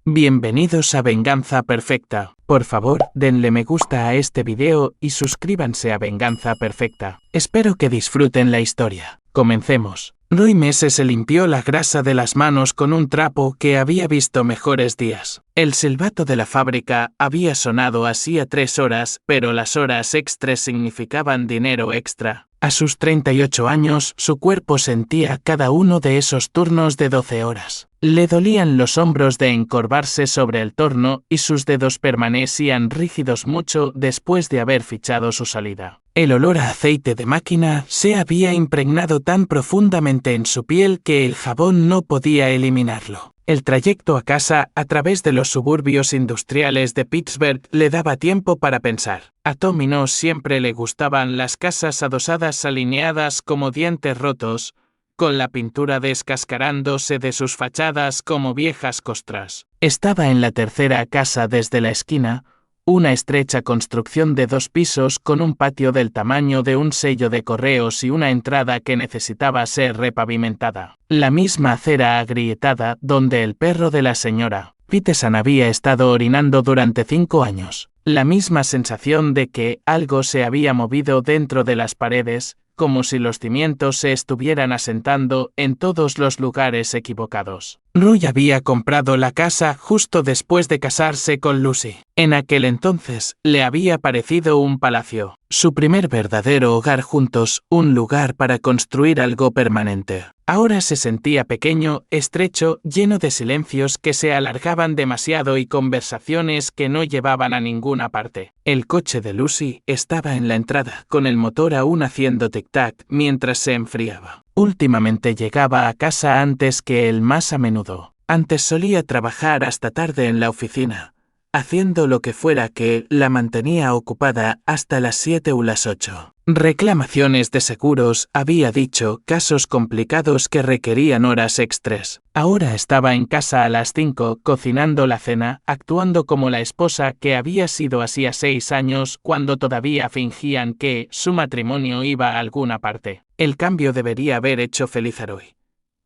Bienvenidos a Venganza Perfecta. Por favor, denle me gusta a este video y suscríbanse a Venganza Perfecta. Espero que disfruten la historia. Comencemos. Roy Mese se limpió la grasa de las manos con un trapo que había visto mejores días. El silbato de la fábrica había sonado hacía 3 horas, pero las horas extras significaban dinero extra. A sus 38 años, su cuerpo sentía cada uno de esos turnos de 12 horas. Le dolían los hombros de encorvarse sobre el torno y sus dedos permanecían rígidos mucho después de haber fichado su salida. El olor a aceite de máquina se había impregnado tan profundamente en su piel que el jabón no podía eliminarlo. El trayecto a casa a través de los suburbios industriales de Pittsburgh le daba tiempo para pensar. A Tommy no siempre le gustaban las casas adosadas alineadas como dientes rotos, con la pintura descascarándose de sus fachadas como viejas costras. Estaba en la tercera casa desde la esquina, una estrecha construcción de 2 pisos con un patio del tamaño de un sello de correos y una entrada que necesitaba ser repavimentada. La misma acera agrietada donde el perro de la señora Peterson había estado orinando durante 5 años. La misma sensación de que algo se había movido dentro de las paredes, como si los cimientos se estuvieran asentando en todos los lugares equivocados. Roy había comprado la casa justo después de casarse con Lucy. En aquel entonces, le había parecido un palacio, su primer verdadero hogar juntos, un lugar para construir algo permanente. Ahora se sentía pequeño, estrecho, lleno de silencios que se alargaban demasiado y conversaciones que no llevaban a ninguna parte. El coche de Lucy estaba en la entrada, con el motor aún haciendo tic-tac mientras se enfriaba. Últimamente llegaba a casa antes que él más a menudo. Antes solía trabajar hasta tarde en la oficina, haciendo lo que fuera que la mantenía ocupada hasta las 7 o las 8. Reclamaciones de seguros, había dicho, casos complicados que requerían horas extras. Ahora estaba en casa a las 5, cocinando la cena, actuando como la esposa que había sido hacía 6 años cuando todavía fingían que su matrimonio iba a alguna parte. El cambio debería haber hecho feliz a Roy.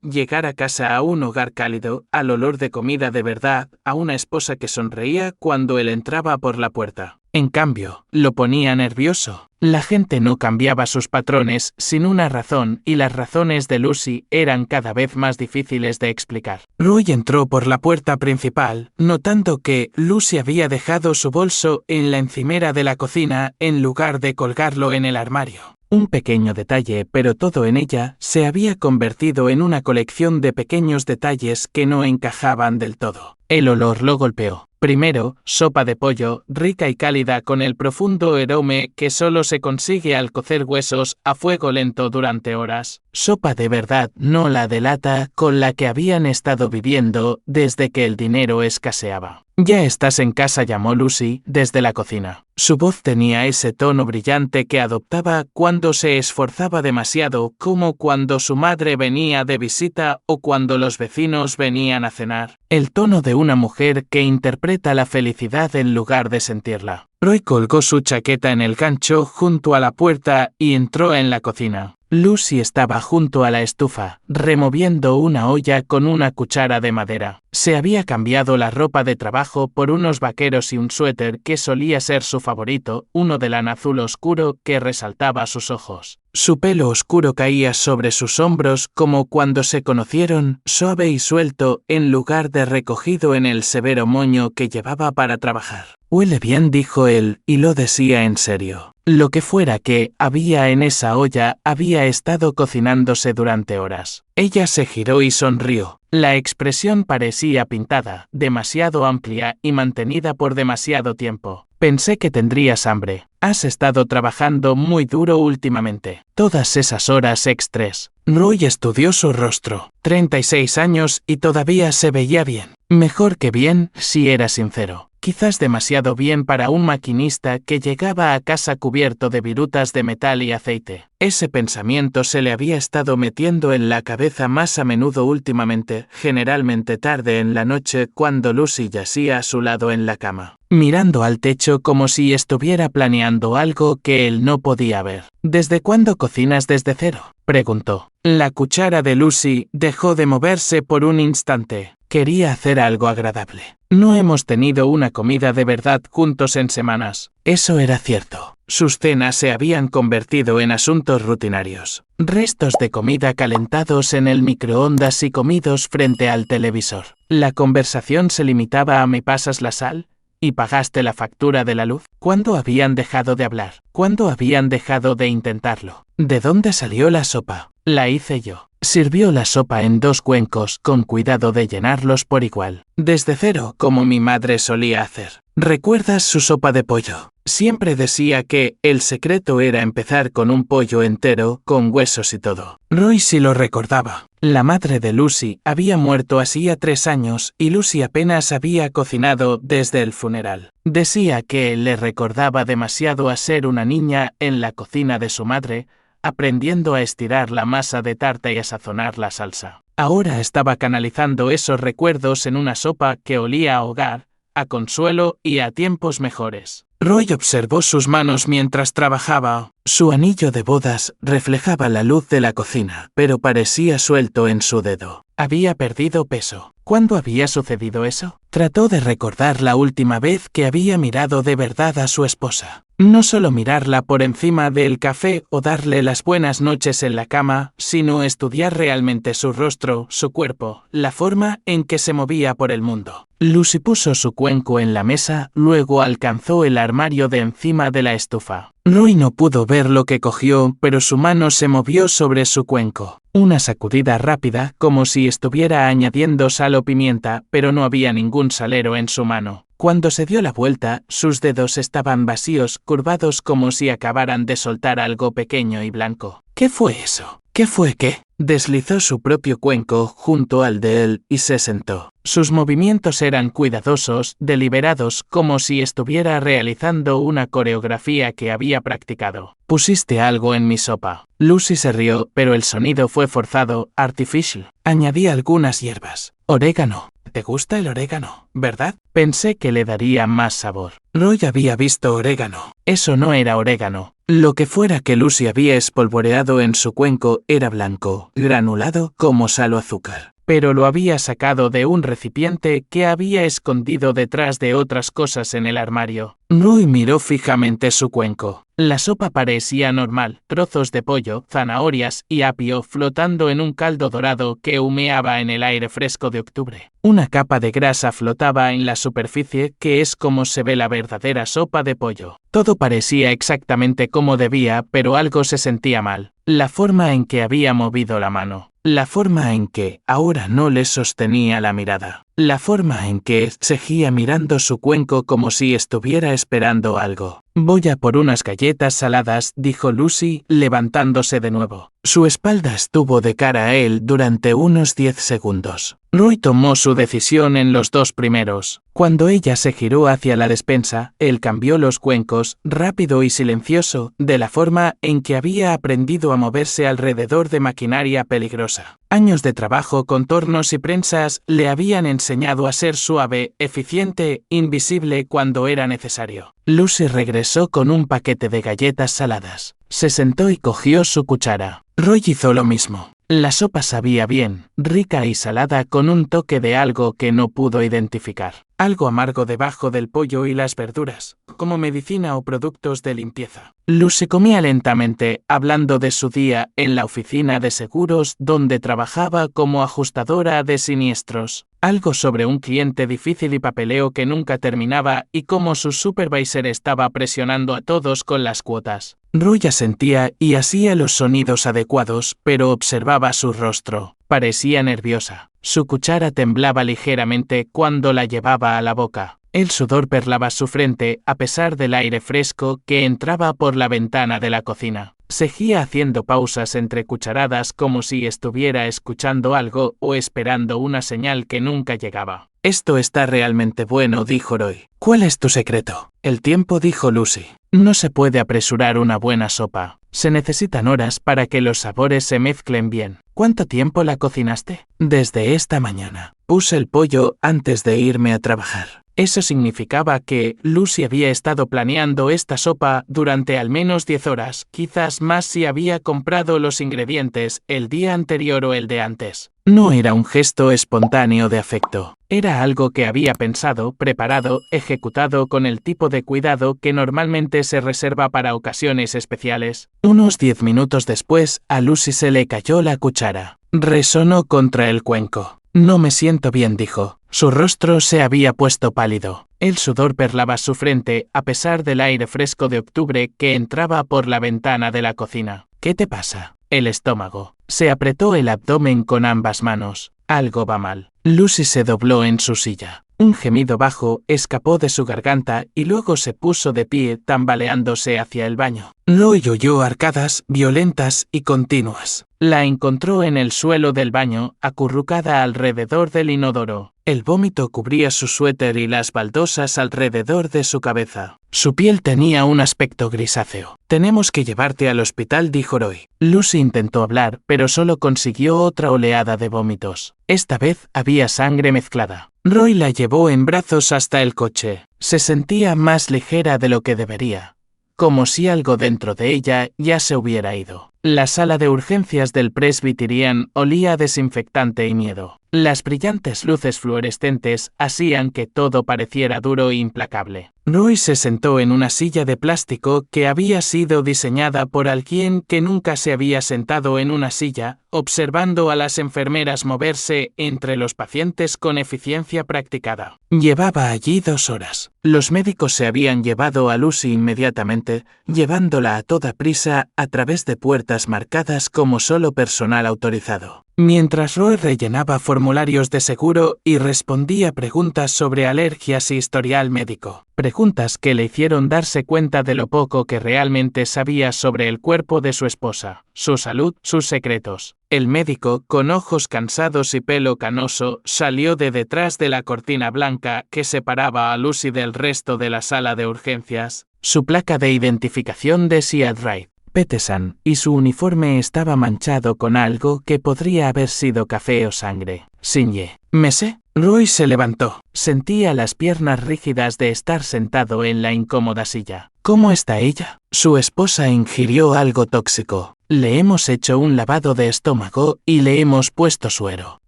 Llegar a casa a un hogar cálido, al olor de comida de verdad, a una esposa que sonreía cuando él entraba por la puerta. En cambio, lo ponía nervioso. La gente no cambiaba sus patrones sin una razón y las razones de Lucy eran cada vez más difíciles de explicar. Roy entró por la puerta principal, notando que Lucy había dejado su bolso en la encimera de la cocina en lugar de colgarlo en el armario. Un pequeño detalle, pero todo en ella se había convertido en una colección de pequeños detalles que no encajaban del todo. El olor lo golpeó. Primero, sopa de pollo, rica y cálida con el profundo aroma que solo se consigue al cocer huesos a fuego lento durante horas. Sopa de verdad, no la de lata con la que habían estado viviendo desde que el dinero escaseaba. «Ya estás en casa», llamó Lucy desde la cocina. Su voz tenía ese tono brillante que adoptaba cuando se esforzaba demasiado, como cuando su madre venía de visita o cuando los vecinos venían a cenar. El tono de una mujer que interpreta la felicidad en lugar de sentirla. Roy colgó su chaqueta en el gancho junto a la puerta y entró en la cocina. Lucy estaba junto a la estufa, removiendo una olla con una cuchara de madera. Se había cambiado la ropa de trabajo por unos vaqueros y un suéter que solía ser su favorito, uno de lana azul oscuro que resaltaba sus ojos. Su pelo oscuro caía sobre sus hombros como cuando se conocieron, suave y suelto, en lugar de recogido en el severo moño que llevaba para trabajar. «Huele bien», dijo él, y lo decía en serio. Lo que fuera que había en esa olla había estado cocinándose durante horas. Ella se giró y sonrió. La expresión parecía pintada, demasiado amplia y mantenida por demasiado tiempo. «Pensé que tendrías hambre. Has estado trabajando muy duro últimamente. Todas esas horas extras». Roy estudió su rostro. 36 años y todavía se veía bien. Mejor que bien, si era sincero. Quizás demasiado bien para un maquinista que llegaba a casa cubierto de virutas de metal y aceite. Ese pensamiento se le había estado metiendo en la cabeza más a menudo últimamente, generalmente tarde en la noche cuando Lucy yacía a su lado en la cama, mirando al techo como si estuviera planeando algo que él no podía ver. «¿Desde cuándo cocinas desde cero?», preguntó. La cuchara de Lucy dejó de moverse por un instante. Quería hacer algo agradable. No hemos tenido una comida de verdad juntos en semanas. Eso era cierto. Sus cenas se habían convertido en asuntos rutinarios. Restos de comida calentados en el microondas y comidos frente al televisor. La conversación se limitaba a ¿me pasas la sal? ¿Y pagaste la factura de la luz? ¿Cuándo habían dejado de hablar? ¿Cuándo habían dejado de intentarlo? ¿De dónde salió la sopa? La hice yo. Sirvió la sopa en 2 cuencos con cuidado de llenarlos por igual. Desde cero, como mi madre solía hacer. ¿Recuerdas su sopa de pollo? Siempre decía que el secreto era empezar con un pollo entero, con huesos y todo. Roy sí lo recordaba. La madre de Lucy había muerto hacía 3 años y Lucy apenas había cocinado desde el funeral. Decía que le recordaba demasiado a ser una niña en la cocina de su madre, aprendiendo a estirar la masa de tarta y a sazonar la salsa. Ahora estaba canalizando esos recuerdos en una sopa que olía a hogar, a consuelo y a tiempos mejores. Roy observó sus manos mientras trabajaba. Su anillo de bodas reflejaba la luz de la cocina, pero parecía suelto en su dedo. Había perdido peso. ¿Cuándo había sucedido eso? Trató de recordar la última vez que había mirado de verdad a su esposa. No solo mirarla por encima del café o darle las buenas noches en la cama, sino estudiar realmente su rostro, su cuerpo, la forma en que se movía por el mundo. Lucy puso su cuenco en la mesa, luego alcanzó el armario de encima de la estufa. Roy no pudo ver lo que cogió, pero su mano se movió sobre su cuenco. Una sacudida rápida, como si estuviera añadiendo sal o pimienta, pero no había ningún salero en su mano. Cuando se dio la vuelta, sus dedos estaban vacíos, curvados como si acabaran de soltar algo pequeño y blanco. ¿Qué fue eso? ¿Qué fue qué? Deslizó su propio cuenco junto al de él y se sentó. Sus movimientos eran cuidadosos, deliberados, como si estuviera realizando una coreografía que había practicado. «Pusiste algo en mi sopa». Lucy se rió, pero el sonido fue forzado, artificial. Añadí algunas hierbas. Orégano. ¿Te gusta el orégano, verdad? Pensé que le daría más sabor. Roy había visto orégano. Eso no era orégano. Lo que fuera que Lucy había espolvoreado en su cuenco era blanco, granulado como sal o azúcar. Pero lo había sacado de un recipiente que había escondido detrás de otras cosas en el armario. Roy miró fijamente su cuenco. La sopa parecía normal, trozos de pollo, zanahorias y apio flotando en un caldo dorado que humeaba en el aire fresco de octubre. Una capa de grasa flotaba en la superficie, que es como se ve la verdadera sopa de pollo. Todo parecía exactamente como debía, pero algo se sentía mal. La forma en que había movido la mano. La forma en que ahora no le sostenía la mirada. La forma en que seguía mirando su cuenco como si estuviera esperando algo. «Voy a por unas galletas saladas», dijo Lucy, levantándose de nuevo. Su espalda estuvo de cara a él durante unos 10 segundos. Roy tomó su decisión en los 2 primeros. Cuando ella se giró hacia la despensa, él cambió los cuencos, rápido y silencioso, de la forma en que había aprendido a moverse alrededor de maquinaria peligrosa. Años de trabajo con tornos y prensas le habían enseñado a ser suave, eficiente, invisible cuando era necesario. Lucy regresó con un paquete de galletas saladas. Se sentó y cogió su cuchara. Roy hizo lo mismo. La sopa sabía bien, rica y salada con un toque de algo que no pudo identificar. Algo amargo debajo del pollo y las verduras, como medicina o productos de limpieza. Lucy comía lentamente, hablando de su día en la oficina de seguros donde trabajaba como ajustadora de siniestros. Algo sobre un cliente difícil y papeleo que nunca terminaba y cómo su supervisor estaba presionando a todos con las cuotas. Roy asentía y hacía los sonidos adecuados, pero observaba su rostro. Parecía nerviosa. Su cuchara temblaba ligeramente cuando la llevaba a la boca. El sudor perlaba su frente a pesar del aire fresco que entraba por la ventana de la cocina. Seguía haciendo pausas entre cucharadas como si estuviera escuchando algo o esperando una señal que nunca llegaba. «Esto está realmente bueno», dijo Roy. «¿Cuál es tu secreto?» «El tiempo», dijo Lucy. «No se puede apresurar una buena sopa. Se necesitan horas para que los sabores se mezclen bien». «¿Cuánto tiempo la cocinaste?» «Desde esta mañana. Puse el pollo antes de irme a trabajar». Eso significaba que Lucy había estado planeando esta sopa durante al menos 10 horas, quizás más si había comprado los ingredientes el día anterior o el de antes. No era un gesto espontáneo de afecto. Era algo que había pensado, preparado, ejecutado con el tipo de cuidado que normalmente se reserva para ocasiones especiales. Unos 10 minutos después, a Lucy se le cayó la cuchara. Resonó contra el cuenco. No me siento bien, dijo. Su rostro se había puesto pálido. El sudor perlaba su frente a pesar del aire fresco de octubre que entraba por la ventana de la cocina. ¿Qué te pasa? El estómago. Se apretó el abdomen con ambas manos. Algo va mal. Lucy se dobló en su silla. Un gemido bajo escapó de su garganta y luego se puso de pie tambaleándose hacia el baño. Roy oyó arcadas violentas y continuas. La encontró en el suelo del baño, acurrucada alrededor del inodoro. El vómito cubría su suéter y las baldosas alrededor de su cabeza. Su piel tenía un aspecto grisáceo. «Tenemos que llevarte al hospital», dijo Roy. Lucy intentó hablar, pero solo consiguió otra oleada de vómitos. Esta vez había sangre mezclada. Roy la llevó en brazos hasta el coche. Se sentía más ligera de lo que debería, como si algo dentro de ella ya se hubiera ido. La sala de urgencias del Presbyterian olía a desinfectante y miedo. Las brillantes luces fluorescentes hacían que todo pareciera duro e implacable. Roy se sentó en una silla de plástico que había sido diseñada por alguien que nunca se había sentado en una silla, observando a las enfermeras moverse entre los pacientes con eficiencia practicada. Llevaba allí 2 horas. Los médicos se habían llevado a Lucy inmediatamente, llevándola a toda prisa a través de puertas marcadas como solo personal autorizado. Mientras Roy rellenaba formularios de seguro y respondía preguntas sobre alergias y historial médico. Preguntas que le hicieron darse cuenta de lo poco que realmente sabía sobre el cuerpo de su esposa, su salud, sus secretos. El médico, con ojos cansados y pelo canoso, salió de detrás de la cortina blanca que separaba a Lucy del resto de la sala de urgencias. Su placa de identificación decía Drive Peterson, y su uniforme estaba manchado con algo que podría haber sido café o sangre. Sinye. ¿Me sé? Roy se levantó. Sentía las piernas rígidas de estar sentado en la incómoda silla. ¿Cómo está ella? Su esposa ingirió algo tóxico. Le hemos hecho un lavado de estómago y le hemos puesto suero.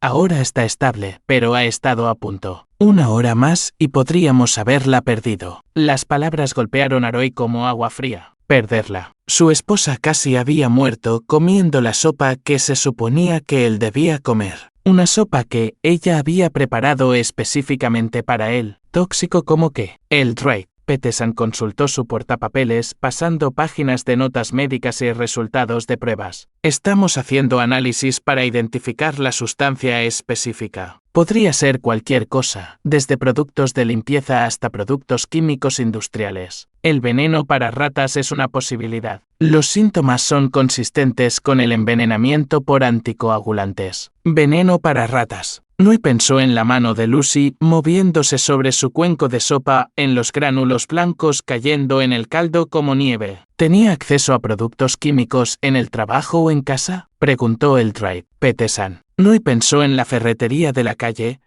Ahora está estable, pero ha estado a punto. 1 hora más y podríamos haberla perdido. Las palabras golpearon a Roy como agua fría. Perderla. Su esposa casi había muerto comiendo la sopa que se suponía que él debía comer. Una sopa que ella había preparado específicamente para él. ¿Tóxico como qué? El Drake. Peterson consultó su portapapeles, pasando páginas de notas médicas y resultados de pruebas. Estamos haciendo análisis para identificar la sustancia específica. Podría ser cualquier cosa, desde productos de limpieza hasta productos químicos industriales. El veneno para ratas es una posibilidad. Los síntomas son consistentes con el envenenamiento por anticoagulantes. Veneno para ratas. Roy pensó en la mano de Lucy moviéndose sobre su cuenco de sopa, en los gránulos blancos cayendo en el caldo como nieve. ¿Tenía acceso a productos químicos en el trabajo o en casa?, preguntó el Drive Peterson. Roy pensó en la ferretería de la calle,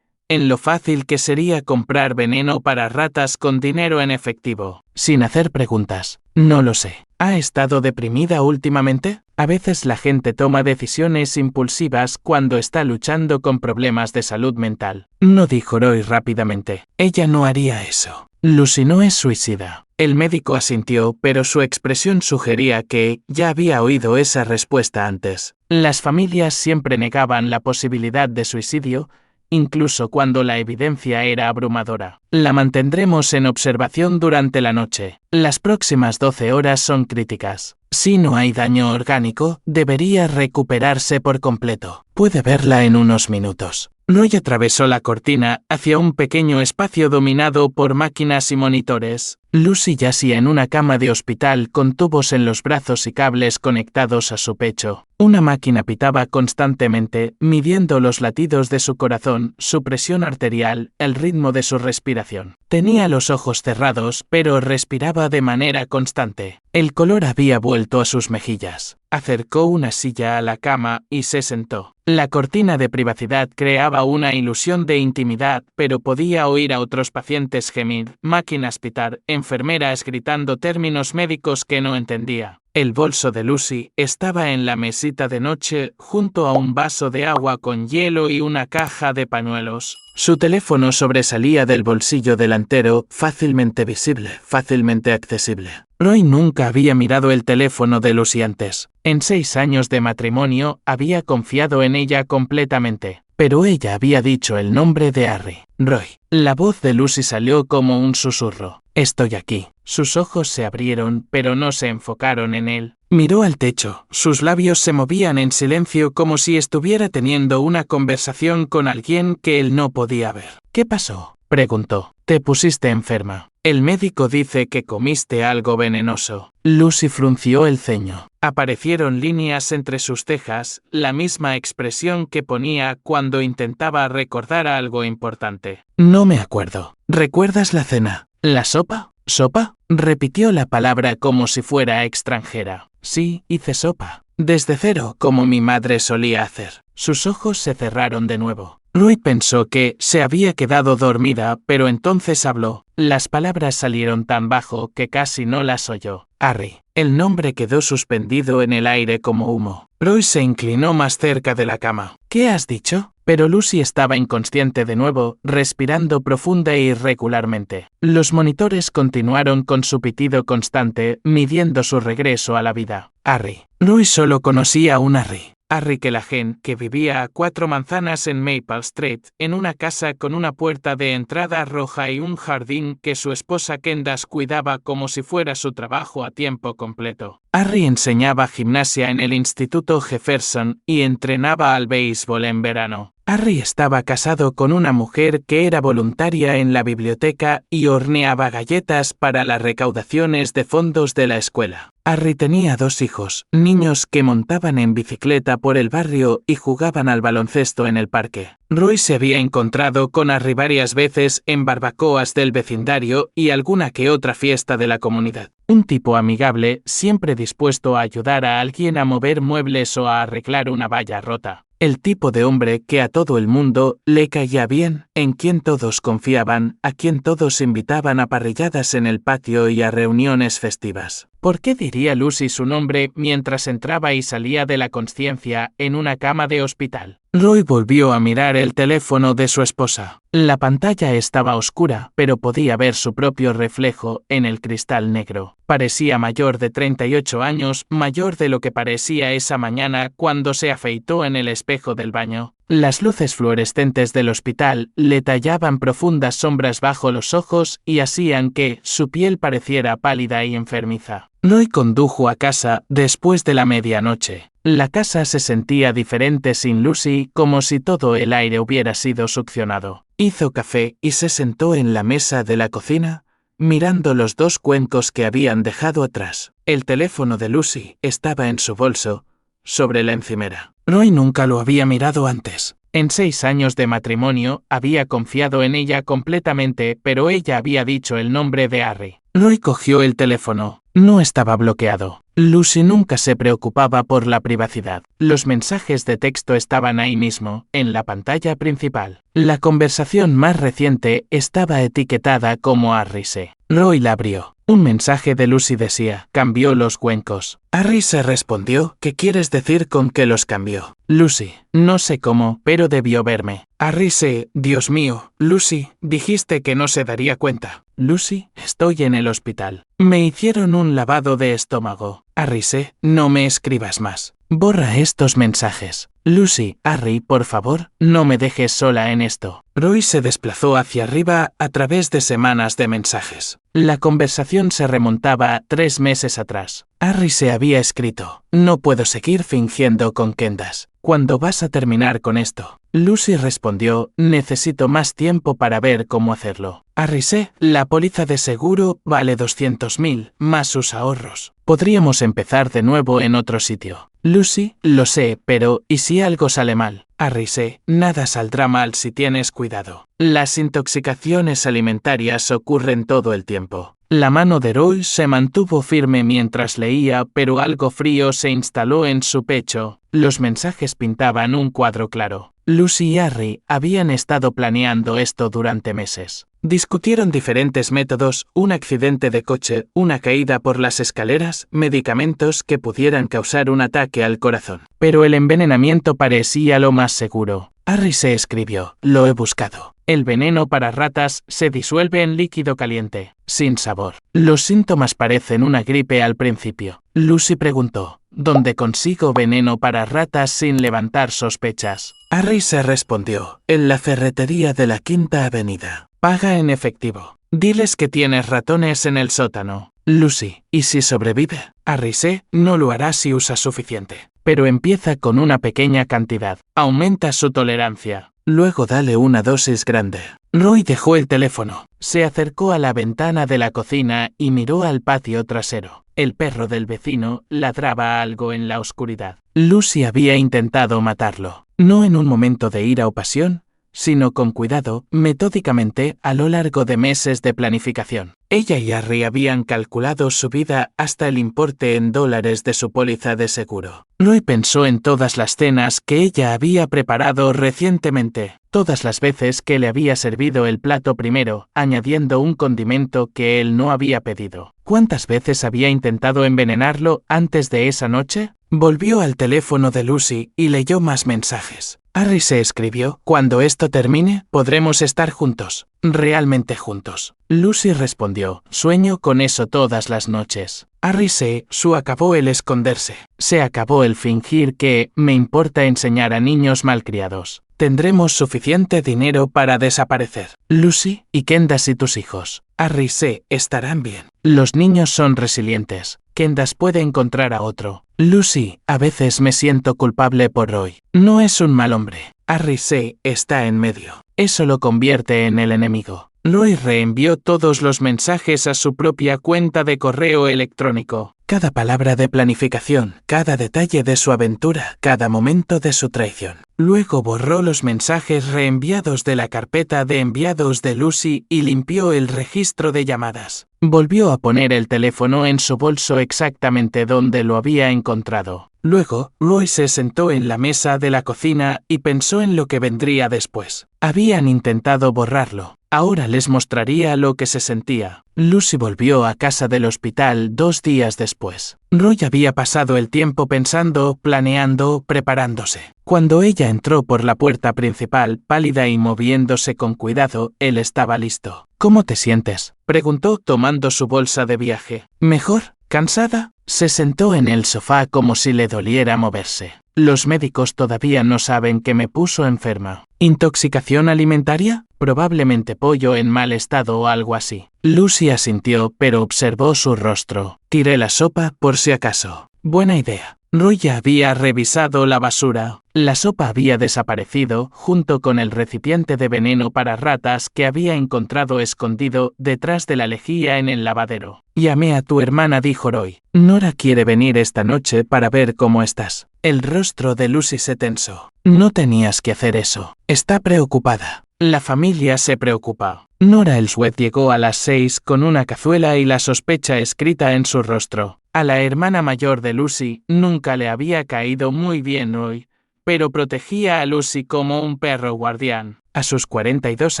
en lo fácil que sería comprar veneno para ratas con dinero en efectivo, sin hacer preguntas. No lo sé. ¿Ha estado deprimida últimamente? A veces la gente toma decisiones impulsivas cuando está luchando con problemas de salud mental. No, dijo Roy rápidamente. Ella no haría eso. Lucy no es suicida. El médico asintió, pero su expresión sugería que ya había oído esa respuesta antes. Las familias siempre negaban la posibilidad de suicidio, incluso cuando la evidencia era abrumadora. La mantendremos en observación durante la noche. Las próximas 12 horas son críticas. Si no hay daño orgánico, debería recuperarse por completo. Puede verla en unos minutos. Roy atravesó la cortina hacia un pequeño espacio dominado por máquinas y monitores. Lucy yacía en una cama de hospital con tubos en los brazos y cables conectados a su pecho. Una máquina pitaba constantemente, midiendo los latidos de su corazón, su presión arterial, el ritmo de su respiración. Tenía los ojos cerrados, pero respiraba de manera constante. El color había vuelto a sus mejillas. Acercó una silla a la cama y se sentó. La cortina de privacidad creaba una ilusión de intimidad, pero podía oír a otros pacientes gemir, máquinas pitar, enfermeras gritando términos médicos que no entendía. El bolso de Lucy estaba en la mesita de noche, junto a un vaso de agua con hielo y una caja de pañuelos. Su teléfono sobresalía del bolsillo delantero, fácilmente visible, fácilmente accesible. Roy nunca había mirado el teléfono de Lucy antes. En 6 años de matrimonio había confiado en ella completamente. Pero ella había dicho el nombre de Harry. Roy. La voz de Lucy salió como un susurro. Estoy aquí. Sus ojos se abrieron, pero no se enfocaron en él. Miró al techo. Sus labios se movían en silencio como si estuviera teniendo una conversación con alguien que él no podía ver. ¿Qué pasó?, preguntó. Te pusiste enferma. El médico dice que comiste algo venenoso. Lucy frunció el ceño. Aparecieron líneas entre sus cejas, la misma expresión que ponía cuando intentaba recordar algo importante. No me acuerdo. ¿Recuerdas la cena? ¿La sopa? ¿Sopa? Repitió la palabra como si fuera extranjera. Sí, hice sopa. Desde cero, como mi madre solía hacer. Sus ojos se cerraron de nuevo. Roy pensó que se había quedado dormida, pero entonces habló. Las palabras salieron tan bajo que casi no las oyó. Harry. El nombre quedó suspendido en el aire como humo. Roy se inclinó más cerca de la cama. ¿Qué has dicho? Pero Lucy estaba inconsciente de nuevo, respirando profunda e irregularmente. Los monitores continuaron con su pitido constante, midiendo su regreso a la vida. Harry. Roy solo conocía a un Harry. Harry Callahan, que vivía a 4 manzanas en Maple Street, en una casa con una puerta de entrada roja y un jardín que su esposa Candace cuidaba como si fuera su trabajo a tiempo completo. Harry enseñaba gimnasia en el Instituto Jefferson y entrenaba al béisbol en verano. Harry estaba casado con una mujer que era voluntaria en la biblioteca y horneaba galletas para las recaudaciones de fondos de la escuela. Harry tenía 2 hijos, niños que montaban en bicicleta por el barrio y jugaban al baloncesto en el parque. Roy se había encontrado con Harry varias veces en barbacoas del vecindario y alguna que otra fiesta de la comunidad. Un tipo amigable, siempre dispuesto a ayudar a alguien a mover muebles o a arreglar una valla rota. El tipo de hombre que a todo el mundo le caía bien, en quien todos confiaban, a quien todos invitaban a parrilladas en el patio y a reuniones festivas. ¿Por qué diría Lucy su nombre mientras entraba y salía de la consciencia en una cama de hospital? Roy volvió a mirar el teléfono de su esposa. La pantalla estaba oscura, pero podía ver su propio reflejo en el cristal negro. Parecía mayor de 38 años, mayor de lo que parecía esa mañana cuando se afeitó en el espejo del baño. Las luces fluorescentes del hospital le tallaban profundas sombras bajo los ojos y hacían que su piel pareciera pálida y enfermiza. Roy condujo a casa después de la medianoche. La casa se sentía diferente sin Lucy, como si todo el aire hubiera sido succionado. Hizo café y se sentó en la mesa de la cocina, mirando los 2 cuencos que habían dejado atrás. El teléfono de Lucy estaba en su bolso, sobre la encimera. Roy nunca lo había mirado antes. En 6 años de matrimonio, había confiado en ella completamente, pero ella había dicho el nombre de Harry. Roy cogió el teléfono. No estaba bloqueado. Lucy nunca se preocupaba por la privacidad. Los mensajes de texto estaban ahí mismo, en la pantalla principal. La conversación más reciente estaba etiquetada como Harry se. Roy la abrió. Un mensaje de Lucy decía, cambió los cuencos. Harry se respondió, ¿qué quieres decir con que los cambió? Lucy, no sé cómo, pero debió verme. Harry se, Dios mío, Lucy, dijiste que no se daría cuenta. Lucy, estoy en el hospital. Me hicieron un lavado de estómago. Harry se, no me escribas más. Borra estos mensajes. Lucy, Harry, por favor, no me dejes sola en esto. Roy se desplazó hacia arriba a través de semanas de mensajes. La conversación se remontaba a 3 meses atrás. Harry se había escrito, no puedo seguir fingiendo con Candace. ¿Cuándo vas a terminar con esto? Lucy respondió, necesito más tiempo para ver cómo hacerlo. Harry se, la póliza de seguro vale 200.000, más sus ahorros. Podríamos empezar de nuevo en otro sitio. Lucy, lo sé, pero ¿y si algo sale mal? Harry se, nada saldrá mal si tienes cuidado. Las intoxicaciones alimentarias ocurren todo el tiempo. La mano de Roy se mantuvo firme mientras leía, pero algo frío se instaló en su pecho. Los mensajes pintaban un cuadro claro. Lucy y Harry habían estado planeando esto durante meses. Discutieron diferentes métodos, un accidente de coche, una caída por las escaleras, medicamentos que pudieran causar un ataque al corazón. Pero el envenenamiento parecía lo más seguro. Harry se escribió: lo he buscado. El veneno para ratas se disuelve en líquido caliente, sin sabor. Los síntomas parecen una gripe al principio. Lucy preguntó: ¿dónde consigo veneno para ratas sin levantar sospechas? Harry se respondió: en la ferretería de la Quinta Avenida. Paga en efectivo. Diles que tienes ratones en el sótano. Lucy: ¿y si sobrevive? Harry: no lo hará si usa suficiente. Pero empieza con una pequeña cantidad. Aumenta su tolerancia. Luego dale una dosis grande. Roy dejó el teléfono. Se acercó a la ventana de la cocina y miró al patio trasero. El perro del vecino ladraba algo en la oscuridad. Lucy había intentado matarlo. No en un momento de ira o pasión, sino con cuidado, metódicamente, a lo largo de meses de planificación. Ella y Harry habían calculado su vida hasta el importe en dólares de su póliza de seguro. Roy pensó en todas las cenas que ella había preparado recientemente, todas las veces que le había servido el plato primero, añadiendo un condimento que él no había pedido. ¿Cuántas veces había intentado envenenarlo antes de esa noche? Volvió al teléfono de Lucy y leyó más mensajes. Harry se escribió: cuando esto termine, podremos estar juntos, realmente juntos. Lucy respondió: sueño con eso todas las noches. Harry se acabó el esconderse. Se acabó el fingir que me importa enseñar a niños malcriados. Tendremos suficiente dinero para desaparecer. Lucy: y Kendall y tus hijos. Harry estarán bien. Los niños son resilientes. Kendall puede encontrar a otro. Lucy: a veces me siento culpable por Roy. No es un mal hombre. Harry está en medio. Eso lo convierte en el enemigo. Roy reenvió todos los mensajes a su propia cuenta de correo electrónico. Cada palabra de planificación, cada detalle de su aventura, cada momento de su traición. Luego borró los mensajes reenviados de la carpeta de enviados de Lucy y limpió el registro de llamadas. Volvió a poner el teléfono en su bolso exactamente donde lo había encontrado. Luego, Roy se sentó en la mesa de la cocina y pensó en lo que vendría después. Habían intentado borrarlo. Ahora les mostraría lo que se sentía. Lucy volvió a casa del hospital 2 días después. Roy había pasado el tiempo pensando, planeando, preparándose. Cuando ella entró por la puerta principal, pálida y moviéndose con cuidado, él estaba listo. ¿Cómo te sientes?, preguntó tomando su bolsa de viaje. ¿Mejor? ¿Cansada? Se sentó en el sofá como si le doliera moverse. Los médicos todavía no saben que me puso enferma. ¿Intoxicación alimentaria? Probablemente pollo en mal estado o algo así. Lucy asintió, pero observó su rostro. Tiré la sopa por si acaso. Buena idea. Roy ya había revisado la basura. La sopa había desaparecido, junto con el recipiente de veneno para ratas que había encontrado escondido detrás de la lejía en el lavadero. Llamé a tu hermana, dijo Roy. Nora quiere venir esta noche para ver cómo estás. El rostro de Lucy se tensó. No tenías que hacer eso. Está preocupada. La familia se preocupa. Nora Ellsworth llegó a las 6 con una cazuela y la sospecha escrita en su rostro. A la hermana mayor de Lucy nunca le había caído muy bien Roy, pero protegía a Lucy como un perro guardián. A sus 42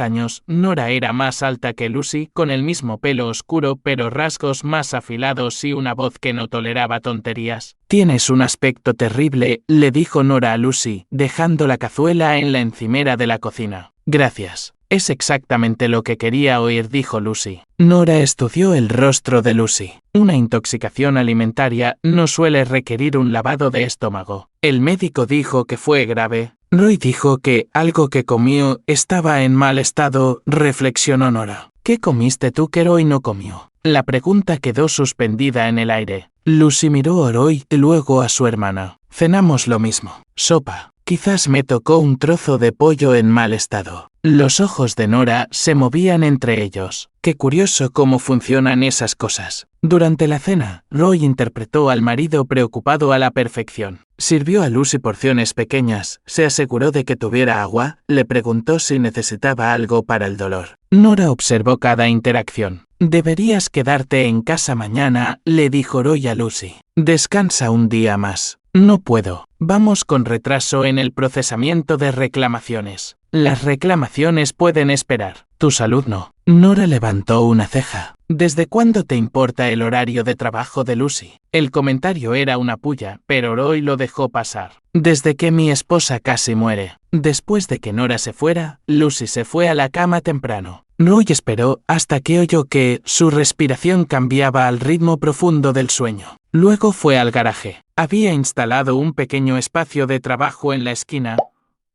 años, Nora era más alta que Lucy, con el mismo pelo oscuro pero rasgos más afilados y una voz que no toleraba tonterías. Tienes un aspecto terrible, le dijo Nora a Lucy, dejando la cazuela en la encimera de la cocina. Gracias. Es exactamente lo que quería oír, dijo Lucy. Nora estudió el rostro de Lucy. Una intoxicación alimentaria no suele requerir un lavado de estómago. El médico dijo que fue grave. Roy dijo que algo que comió estaba en mal estado, reflexionó Nora. ¿Qué comiste tú que Roy no comió? La pregunta quedó suspendida en el aire. Lucy miró a Roy y luego a su hermana. Cenamos lo mismo. Sopa. Quizás me tocó un trozo de pollo en mal estado. Los ojos de Nora se movían entre ellos. Qué curioso cómo funcionan esas cosas. Durante la cena, Roy interpretó al marido preocupado a la perfección. Sirvió a Lucy porciones pequeñas, se aseguró de que tuviera agua, le preguntó si necesitaba algo para el dolor. Nora observó cada interacción. Deberías quedarte en casa mañana, le dijo Roy a Lucy. Descansa un día más. No puedo. Vamos con retraso en el procesamiento de reclamaciones. Las reclamaciones pueden esperar. Tu salud no. Nora levantó una ceja. ¿Desde cuándo te importa el horario de trabajo de Lucy? El comentario era una pulla, pero Roy lo dejó pasar. Desde que mi esposa casi muere. Después de que Nora se fuera, Lucy se fue a la cama temprano. Roy esperó hasta que oyó que su respiración cambiaba al ritmo profundo del sueño. Luego fue al garaje. Había instalado un pequeño espacio de trabajo en la esquina,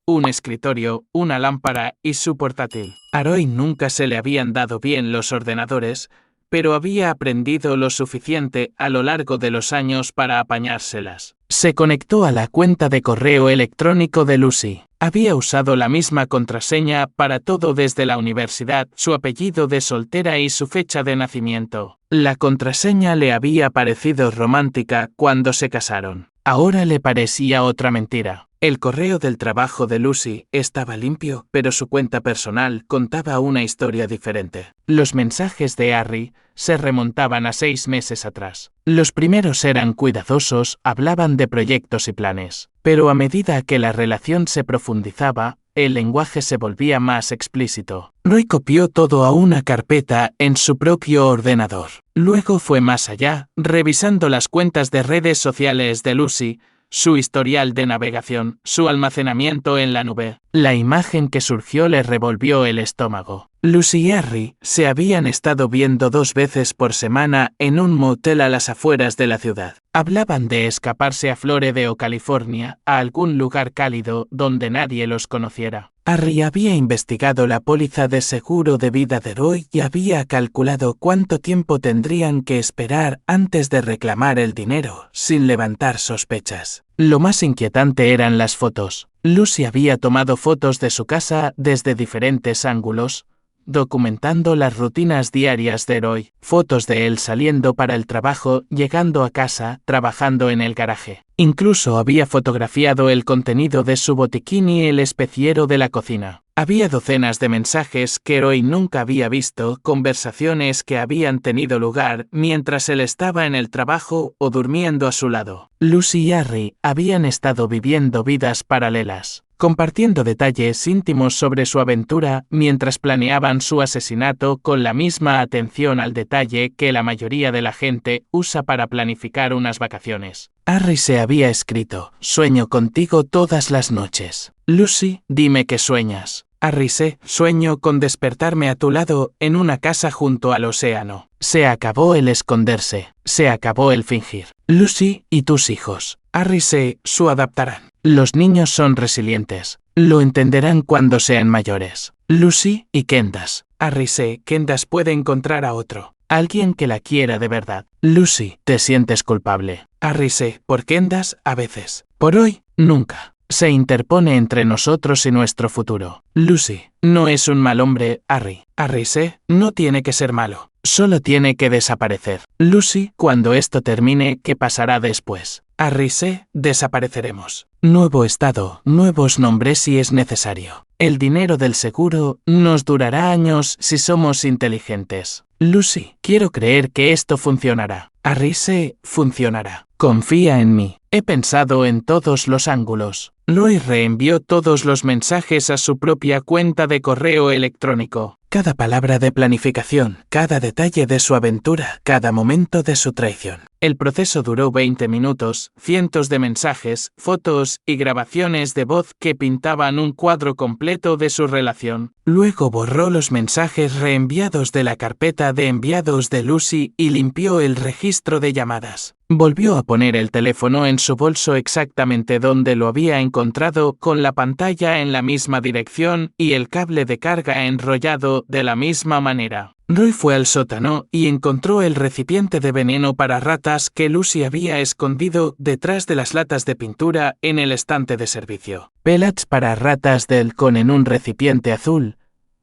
un escritorio, una lámpara y su portátil. A Roy nunca se le habían dado bien los ordenadores, pero había aprendido lo suficiente a lo largo de los años para apañárselas. Se conectó a la cuenta de correo electrónico de Lucy. Había usado la misma contraseña para todo desde la universidad, su apellido de soltera y su fecha de nacimiento. La contraseña le había parecido romántica cuando se casaron. Ahora le parecía otra mentira. El correo del trabajo de Lucy estaba limpio, pero su cuenta personal contaba una historia diferente. Los mensajes de Harry se remontaban a 6 meses atrás. Los primeros eran cuidadosos, hablaban de proyectos y planes. Pero a medida que la relación se profundizaba, el lenguaje se volvía más explícito. Roy copió todo a una carpeta en su propio ordenador. Luego fue más allá, revisando las cuentas de redes sociales de Lucy, su historial de navegación, su almacenamiento en la nube. La imagen que surgió le revolvió el estómago. Lucy y Harry se habían estado viendo 2 veces por semana en un motel a las afueras de la ciudad. Hablaban de escaparse a Florida o California, a algún lugar cálido donde nadie los conociera. Harry había investigado la póliza de seguro de vida de Roy y había calculado cuánto tiempo tendrían que esperar antes de reclamar el dinero, sin levantar sospechas. Lo más inquietante eran las fotos. Lucy había tomado fotos de su casa desde diferentes ángulos, documentando las rutinas diarias de Roy, fotos de él saliendo para el trabajo, llegando a casa, trabajando en el garaje. Incluso había fotografiado el contenido de su botiquín y el especiero de la cocina. Había docenas de mensajes que Roy nunca había visto, conversaciones que habían tenido lugar mientras él estaba en el trabajo o durmiendo a su lado. Lucy y Harry habían estado viviendo vidas paralelas, compartiendo detalles íntimos sobre su aventura mientras planeaban su asesinato con la misma atención al detalle que la mayoría de la gente usa para planificar unas vacaciones. Harry se había escrito: sueño contigo todas las noches. Lucy, dime que sueñas. Harry: sueño con despertarme a tu lado en una casa junto al océano. Se acabó el esconderse, se acabó el fingir. Lucy, ¿y tus hijos? Harry: se adaptarán. Los niños son resilientes. Lo entenderán cuando sean mayores. Lucy, ¿y Candace? Harry: Candace puede encontrar a otro. Alguien que la quiera de verdad. Lucy, ¿te sientes culpable? Harry: por Candace, a veces. Por hoy, nunca. Se interpone entre nosotros y nuestro futuro. Lucy, no es un mal hombre, Harry. Harry: no tiene que ser malo. Solo tiene que desaparecer. Lucy, cuando esto termine, ¿qué pasará después? Harry: desapareceremos. Nuevo estado, nuevos nombres si es necesario. El dinero del seguro nos durará años si somos inteligentes. Lucy, quiero creer que esto funcionará. Harry: funcionará. Confía en mí. He pensado en todos los ángulos. Roy reenvió todos los mensajes a su propia cuenta de correo electrónico. Cada palabra de planificación, cada detalle de su aventura, cada momento de su traición. El proceso duró 20 minutos, cientos de mensajes, fotos y grabaciones de voz que pintaban un cuadro completo de su relación. Luego borró los mensajes reenviados de la carpeta de enviados de Lucy y limpió el registro de llamadas. Volvió a poner el teléfono en su bolso exactamente donde lo había encontrado, con la pantalla en la misma dirección y el cable de carga enrollado de la misma manera. Roy fue al sótano y encontró el recipiente de veneno para ratas que Lucy había escondido detrás de las latas de pintura en el estante de servicio. Pellets para ratas del con en un recipiente azul,